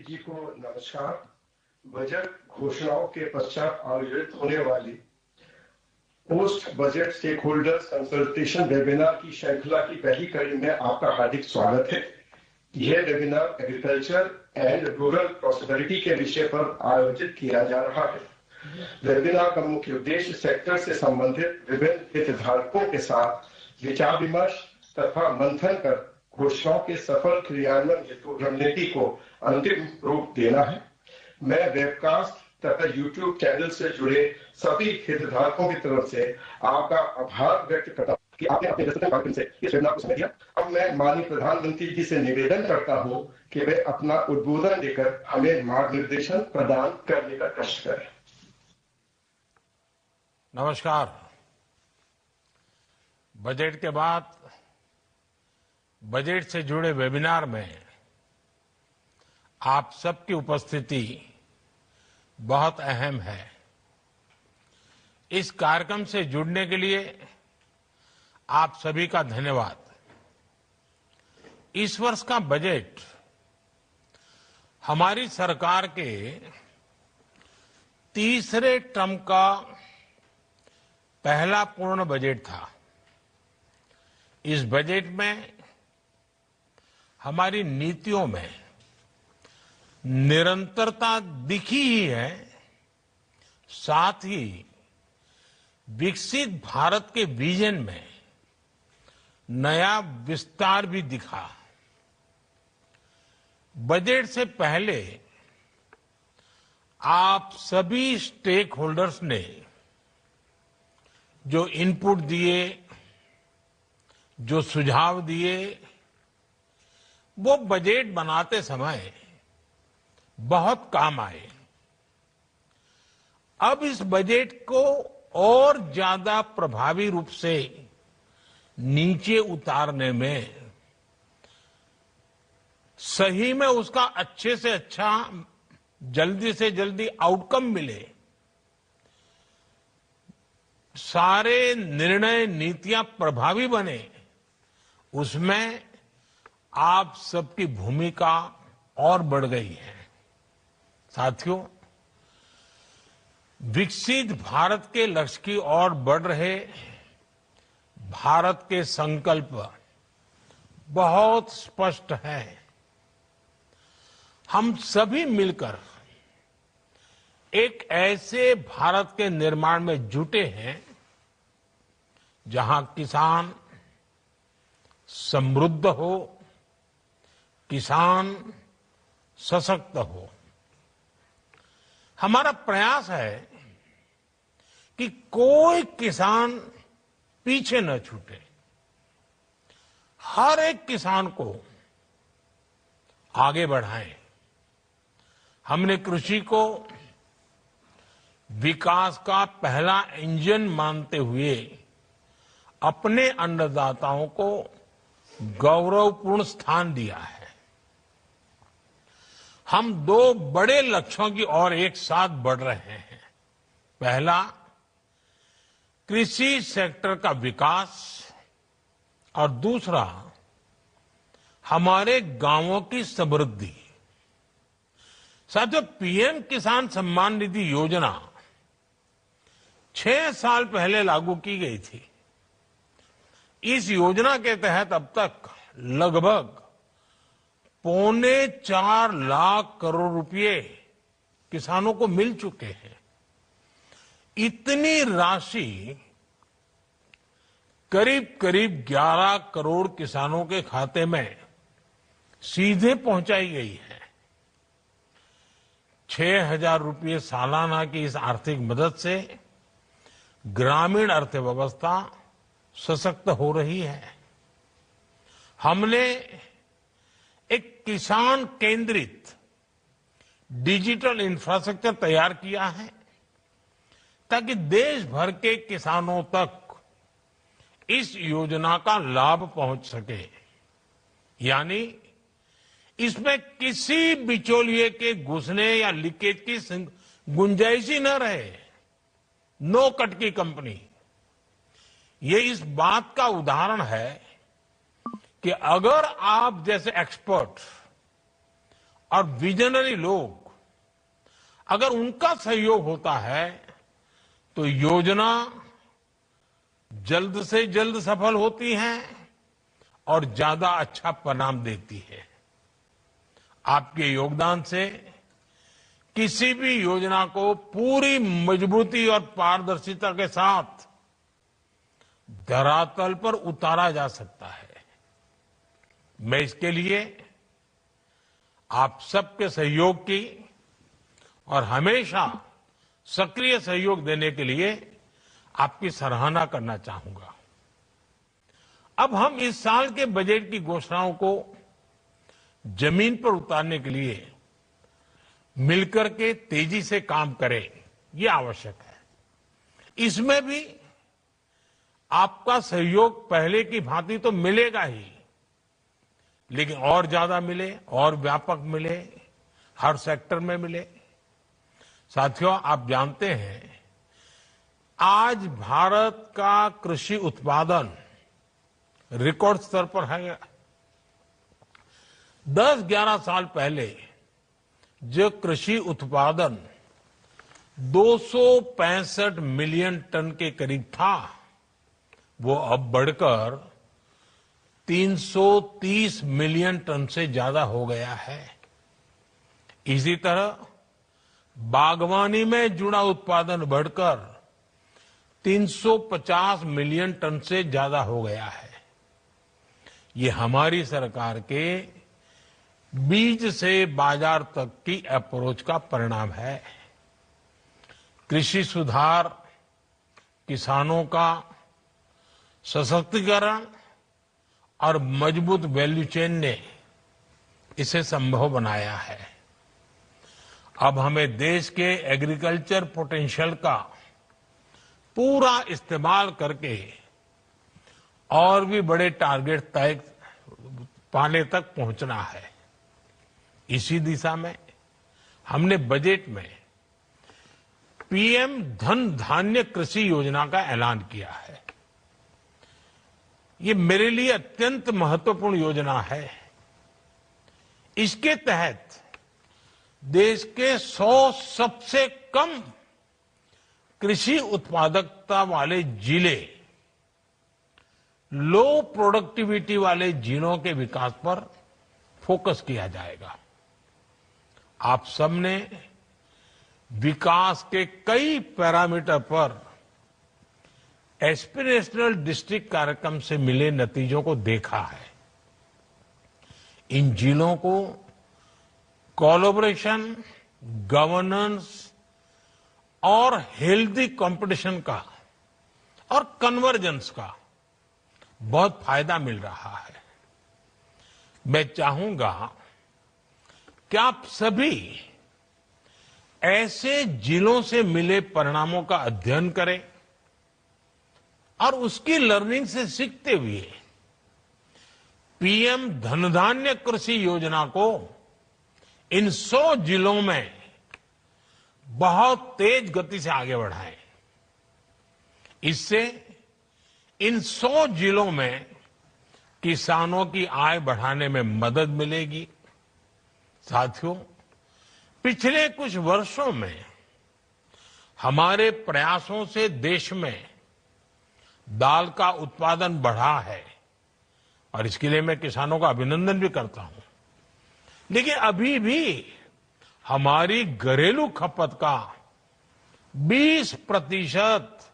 जी को नमस्कार। बजट घोषणाओं के पश्चात आयोजित होने वाली post budget stakeholders consultation webinar की श्रृंखला की पहली कड़ी में आपका हार्दिक स्वागत है। यह webinar agriculture and rural prosperity के विषय पर आयोजित किया जा रहा है। वेबिनार का मुख्य उद्देश्य सेक्टर से संबंधित विभिन्न हितधारकों के साथ विचार विमर्श तथा मंथन कर घोषणाओं के सफल क्रियान्वयन हेतु रणनीति को अंतिम रूप देना है। मैं वेबकास्ट तथा यूट्यूब चैनल से जुड़े सभी हितधारकों की तरफ से आपका आभार व्यक्त करता हूं कि आपने अपने व्यस्तता कार्यक्रम से इस वेबिनार को समय दिया। अब मैं माननीय प्रधानमंत्री जी से निवेदन करता हूं कि वे अपना उद्बोधन देकर हमें मार्गदर्शन प्रदान करने का कष्ट करें। नमस्कार। बजट के बाद बजट से जुड़े वेबिनार में आप सबकी उपस्थिति बहुत अहम है। इस कार्यक्रम से जुड़ने के लिए आप सभी का धन्यवाद। इस वर्ष का बजट हमारी सरकार के तीसरे टर्म का पहला पूर्ण बजट था। इस बजट में हमारी नीतियों में निरंतरता दिखी ही है, साथ ही विकसित भारत के विजन में नया विस्तार भी दिखा। बजट से पहले आप सभी स्टेक होल्डर्स ने जो इनपुट दिए, जो सुझाव दिए, वो बजट बनाते समय बहुत काम आए। अब इस बजट को और ज्यादा प्रभावी रूप से नीचे उतारने में, सही में उसका अच्छे से अच्छा, जल्दी से जल्दी आउटकम मिले, सारे निर्णय नीतियां प्रभावी बने, उसमें आप सबकी भूमिका और बढ़ गई है। साथियों, विकसित भारत के लक्ष्य की ओर बढ़ रहे भारत के संकल्प बहुत स्पष्ट है। हम सभी मिलकर एक ऐसे भारत के निर्माण में जुटे हैं जहां किसान समृद्ध हो, किसान सशक्त हो। हमारा प्रयास है कि कोई किसान पीछे न छूटे। हर एक किसान को आगे बढ़ाएं। हमने कृषि को विकास का पहला इंजन मानते हुए अपने अन्नदाताओं को गौरवपूर्ण स्थान दिया है। हम दो बड़े लक्ष्यों की ओर एक साथ बढ़ रहे हैं। पहला, कृषि सेक्टर का विकास, और दूसरा, हमारे गांवों की समृद्धि। साथियों, पीएम किसान सम्मान निधि योजना 6 साल पहले लागू की गई थी। इस योजना के तहत अब तक लगभग 4.25 लाख करोड़ रुपए किसानों को मिल चुके हैं। इतनी राशि करीब करीब 11 करोड़ किसानों के खाते में सीधे पहुंचाई गई है। 6,000 रुपये सालाना की इस आर्थिक मदद से ग्रामीण अर्थव्यवस्था सशक्त हो रही है। हमने एक किसान केंद्रित डिजिटल इंफ्रास्ट्रक्चर तैयार किया है ताकि देश भर के किसानों तक इस योजना का लाभ पहुंच सके। यानी इसमें किसी बिचौलिए के घुसने या लीकेज की गुंजाइश ही न रहे। नो कट की कंपनी। ये इस बात का उदाहरण है कि अगर आप जैसे एक्सपर्ट और विजनरी लोग, अगर उनका सहयोग होता है तो योजना जल्द से जल्द सफल होती है और ज्यादा अच्छा परिणाम देती है। आपके योगदान से किसी भी योजना को पूरी मजबूती और पारदर्शिता के साथ धरातल पर उतारा जा सकता है। मैं इसके लिए आप सबके सहयोग की और हमेशा सक्रिय सहयोग देने के लिए आपकी सराहना करना चाहूंगा। अब हम इस साल के बजट की घोषणाओं को जमीन पर उतारने के लिए मिलकर के तेजी से काम करें, ये आवश्यक है। इसमें भी आपका सहयोग पहले की भांति तो मिलेगा ही, लेकिन और ज्यादा मिले, और व्यापक मिले, हर सेक्टर में मिले। साथियों, आप जानते हैं आज भारत का कृषि उत्पादन रिकॉर्ड स्तर पर है। 10-11 साल पहले जो कृषि उत्पादन 265 मिलियन टन के करीब था, वो अब बढ़कर 330 मिलियन टन से ज्यादा हो गया है। इसी तरह बागवानी में जुड़ा उत्पादन बढ़कर 350 मिलियन टन से ज्यादा हो गया है। ये हमारी सरकार के बीज से बाजार तक की अप्रोच का परिणाम है। कृषि सुधार, किसानों का सशक्तिकरण और मजबूत वैल्यू चेन ने इसे संभव बनाया है। अब हमें देश के एग्रीकल्चर पोटेंशियल का पूरा इस्तेमाल करके और भी बड़े टारगेट तय पाने तक पहुंचना है। इसी दिशा में हमने बजट में पीएम धन धान्य कृषि योजना का ऐलान किया है। ये मेरे लिए अत्यंत महत्वपूर्ण योजना है। इसके तहत देश के 100 सबसे कम कृषि उत्पादकता वाले जिले, लो प्रोडक्टिविटी वाले जिलों के विकास पर फोकस किया जाएगा। आप सबने विकास के कई पैरामीटर पर एस्पिरेशनल डिस्ट्रिक्ट कार्यक्रम से मिले नतीजों को देखा है। इन जिलों को कोलैबोरेशन, गवर्नेंस और हेल्दी कंपटीशन का और कन्वर्जेंस का बहुत फायदा मिल रहा है। मैं चाहूंगा कि आप सभी ऐसे जिलों से मिले परिणामों का अध्ययन करें और उसकी लर्निंग से सीखते हुए पीएम धनधान्य कृषि योजना को इन 100 जिलों में बहुत तेज गति से आगे बढ़ाएं। इससे इन 100 जिलों में किसानों की आय बढ़ाने में मदद मिलेगी। साथियों, पिछले कुछ वर्षों में हमारे प्रयासों से देश में दाल का उत्पादन बढ़ा है और इसके लिए मैं किसानों का अभिनंदन भी करता हूं। लेकिन अभी भी हमारी घरेलू खपत का 20%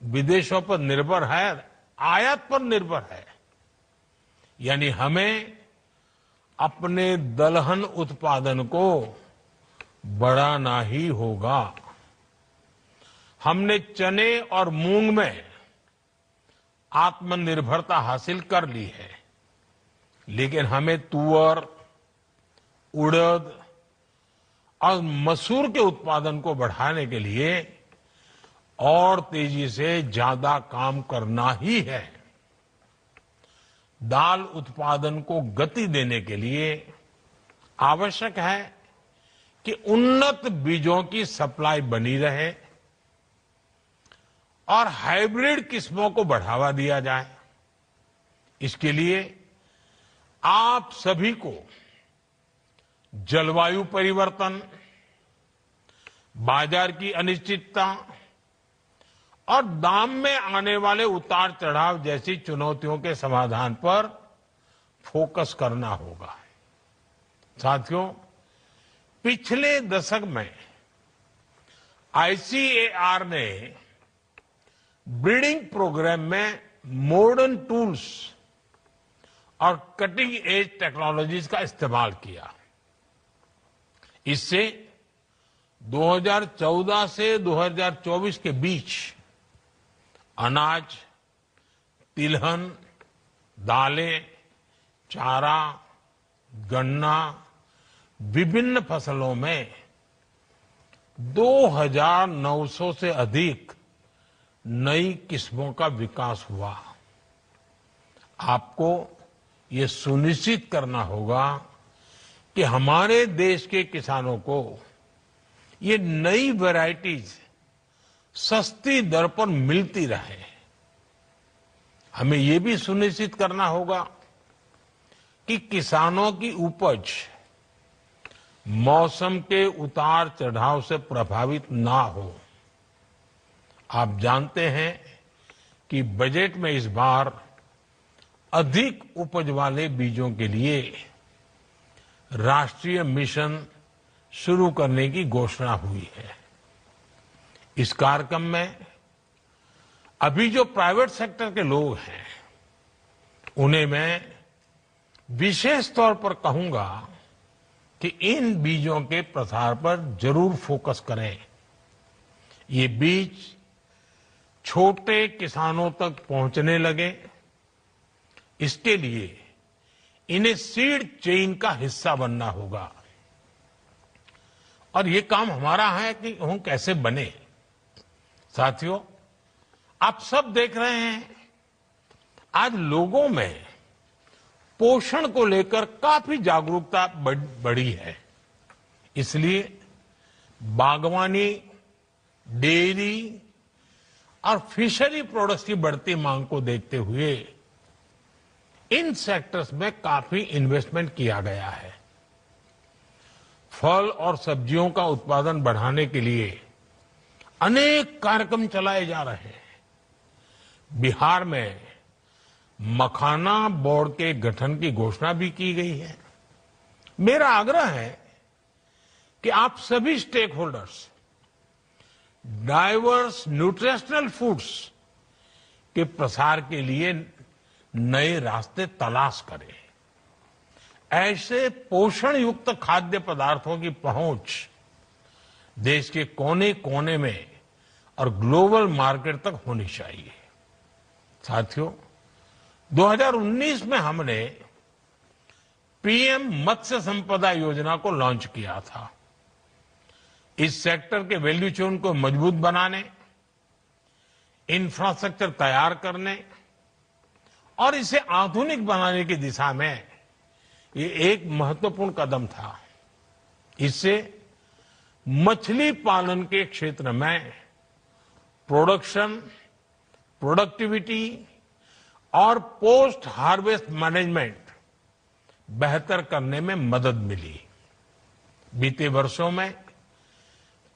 विदेशों पर निर्भर है, आयात पर निर्भर है। यानी हमें अपने दलहन उत्पादन को बढ़ाना ही होगा। हमने चने और मूंग में आत्मनिर्भरता हासिल कर ली है, लेकिन हमें तुअर, उड़द और मसूर के उत्पादन को बढ़ाने के लिए और तेजी से ज्यादा काम करना ही है। दाल उत्पादन को गति देने के लिए आवश्यक है कि उन्नत बीजों की सप्लाई बनी रहे और हाइब्रिड किस्मों को बढ़ावा दिया जाए। इसके लिए आप सभी को जलवायु परिवर्तन, बाजार की अनिश्चितता और दाम में आने वाले उतार चढ़ाव जैसी चुनौतियों के समाधान पर फोकस करना होगा। साथियों, पिछले दशक में आईसीएआर ने ब्रीडिंग प्रोग्राम में मॉडर्न टूल्स और कटिंग एज टेक्नोलॉजीज का इस्तेमाल किया। इससे 2014 से 2024 के बीच अनाज, तिलहन, दालें, चारा, गन्ना, विभिन्न फसलों में 2,900 से अधिक नई किस्मों का विकास हुआ। आपको ये सुनिश्चित करना होगा कि हमारे देश के किसानों को ये नई वैरायटीज सस्ती दर पर मिलती रहे। हमें ये भी सुनिश्चित करना होगा कि किसानों की उपज मौसम के उतार चढ़ाव से प्रभावित ना हो। आप जानते हैं कि बजट में इस बार अधिक उपज वाले बीजों के लिए राष्ट्रीय मिशन शुरू करने की घोषणा हुई है। इस कार्यक्रम में अभी जो प्राइवेट सेक्टर के लोग हैं, उन्हें मैं विशेष तौर पर कहूंगा कि इन बीजों के प्रसार पर जरूर फोकस करें। ये बीज छोटे किसानों तक पहुंचने लगे, इसके लिए इन्हें सीड चेन का हिस्सा बनना होगा। और ये काम हमारा है कि हम कैसे बने। साथियों, आप सब देख रहे हैं, आज लोगों में पोषण को लेकर काफी जागरूकता बढ़ी है। इसलिए बागवानी, डेयरी और फिशरी प्रोडक्ट्स की बढ़ती मांग को देखते हुए इन सेक्टर्स में काफी इन्वेस्टमेंट किया गया है। फल और सब्जियों का उत्पादन बढ़ाने के लिए अनेक कार्यक्रम चलाए जा रहे हैं। बिहार में मखाना बोर्ड के गठन की घोषणा भी की गई है। मेरा आग्रह है कि आप सभी stakeholders diverse nutritional foods के प्रसार के लिए नए रास्ते तलाश करें। ऐसे पोषण युक्त खाद्य पदार्थों की पहुंच देश के कोने कोने में और ग्लोबल मार्केट तक होनी चाहिए। साथियों, 2019 में हमने पीएम मत्स्य संपदा योजना को लॉन्च किया था। इस सेक्टर के वैल्यू चेन को मजबूत बनाने, इंफ्रास्ट्रक्चर तैयार करने और इसे आधुनिक बनाने की दिशा में ये एक महत्वपूर्ण कदम था। इससे मछली पालन के क्षेत्र में प्रोडक्शन, प्रोडक्टिविटी और पोस्ट हार्वेस्ट मैनेजमेंट बेहतर करने में मदद मिली। बीते वर्षों में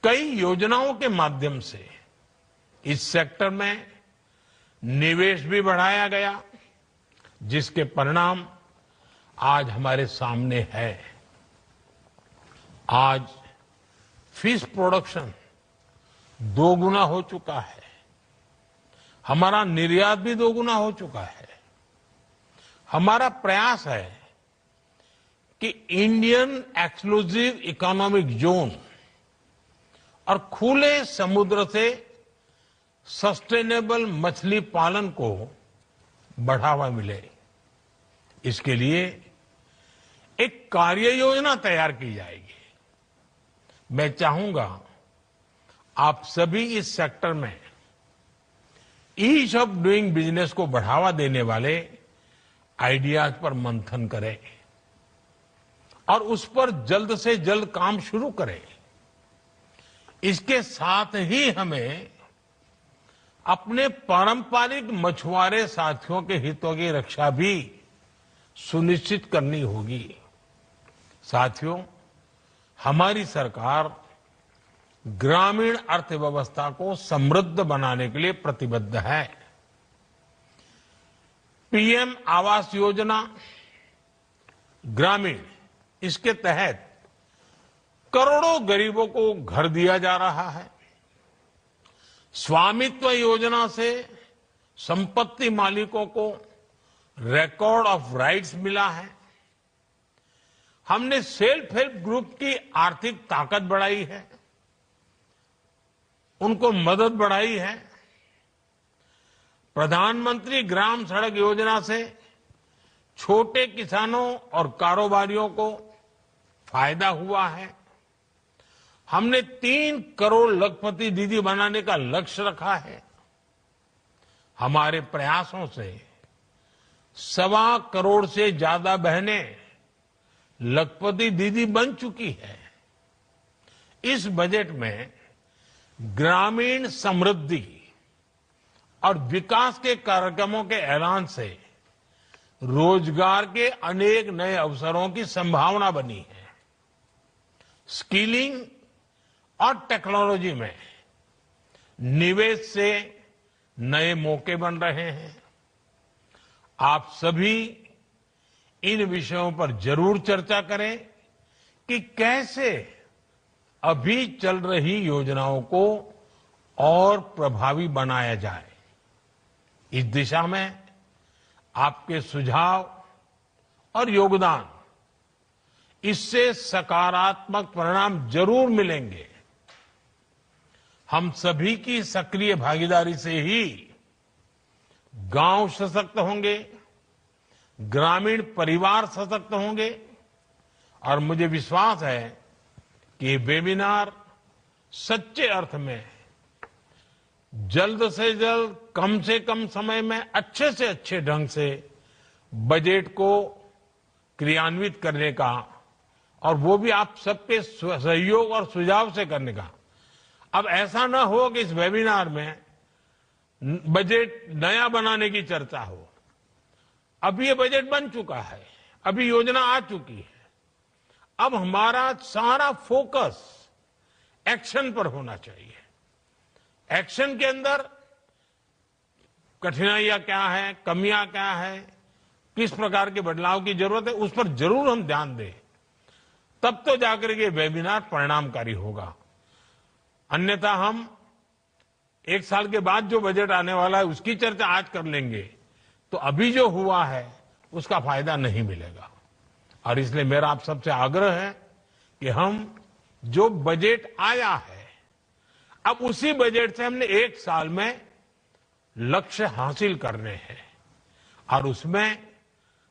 कई योजनाओं के माध्यम से इस सेक्टर में निवेश भी बढ़ाया गया, जिसके परिणाम आज हमारे सामने है। आज फिश प्रोडक्शन 2 गुना हो चुका है। हमारा निर्यात भी 2 गुना हो चुका है। हमारा प्रयास है कि इंडियन एक्सक्लूसिव इकोनॉमिक जोन और खुले समुद्र से सस्टेनेबल मछली पालन को बढ़ावा मिले। इसके लिए एक कार्य योजना तैयार की जाएगी। मैं चाहूंगा आप सभी इस सेक्टर में ईज ऑफ डूइंग बिजनेस को बढ़ावा देने वाले आइडियाज पर मंथन करें और उस पर जल्द से जल्द काम शुरू करें। इसके साथ ही हमें अपने पारंपरिक मछुआरे साथियों के हितों की रक्षा भी सुनिश्चित करनी होगी। साथियों, हमारी सरकार ग्रामीण अर्थव्यवस्था को समृद्ध बनाने के लिए प्रतिबद्ध है। पीएम आवास योजना ग्रामीण, इसके तहत करोड़ों गरीबों को घर दिया जा रहा है। स्वामित्व योजना से संपत्ति मालिकों को रिकॉर्ड ऑफ राइट्स मिला है। हमने सेल्फ हेल्प ग्रुप की आर्थिक ताकत बढ़ाई है, उनको मदद बढ़ाई है। प्रधानमंत्री ग्राम सड़क योजना से छोटे किसानों और कारोबारियों को फायदा हुआ है। हमने 3 करोड़ लखपति दीदी बनाने का लक्ष्य रखा है। हमारे प्रयासों से 1.25 करोड़ से ज्यादा बहनें लखपति दीदी बन चुकी है। इस बजट में ग्रामीण समृद्धि और विकास के कार्यक्रमों के ऐलान से रोजगार के अनेक नए अवसरों की संभावना बनी है। स्किलिंग और टेक्नोलॉजी में निवेश से नए मौके बन रहे हैं। आप सभी इन विषयों पर जरूर चर्चा करें कि कैसे अभी चल रही योजनाओं को और प्रभावी बनाया जाए। इस दिशा में आपके सुझाव और योगदान, इससे सकारात्मक परिणाम जरूर मिलेंगे। हम सभी की सक्रिय भागीदारी से ही गांव सशक्त होंगे, ग्रामीण परिवार सशक्त होंगे और मुझे विश्वास है कि ये वेबिनार सच्चे अर्थ में जल्द से जल्द, कम से कम समय में अच्छे से अच्छे ढंग से बजट को क्रियान्वित करने का, और वो भी आप सबके सहयोग और सुझाव से करने का। अब ऐसा ना हो कि इस वेबिनार में बजट नया बनाने की चर्चा हो। अभी ये बजट बन चुका है, अभी योजना आ चुकी है। अब हमारा सारा फोकस एक्शन पर होना चाहिए। एक्शन के अंदर कठिनाइयां क्या है, कमियां क्या है, किस प्रकार के बदलाव की जरूरत है, उस पर जरूर हम ध्यान दें। तब तो जाकर के वेबिनार परिणामकारी होगा। अन्यथा हम 1 साल के बाद जो बजट आने वाला है उसकी चर्चा आज कर लेंगे तो अभी जो हुआ है उसका फायदा नहीं मिलेगा। और इसलिए मेरा आप सबसे आग्रह है कि हम जो बजट आया है, अब उसी बजट से हमने 1 साल में लक्ष्य हासिल करने हैं। और उसमें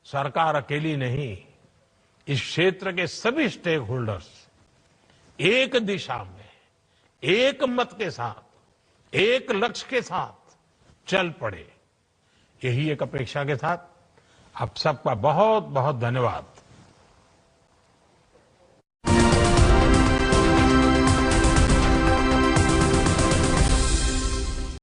सरकार अकेली नहीं, इस क्षेत्र के सभी स्टेक होल्डर्स एक दिशा में, एक मत के साथ, एक लक्ष्य के साथ चल पड़े। यही एक अपेक्षा के साथ आप सबका बहुत बहुत धन्यवाद।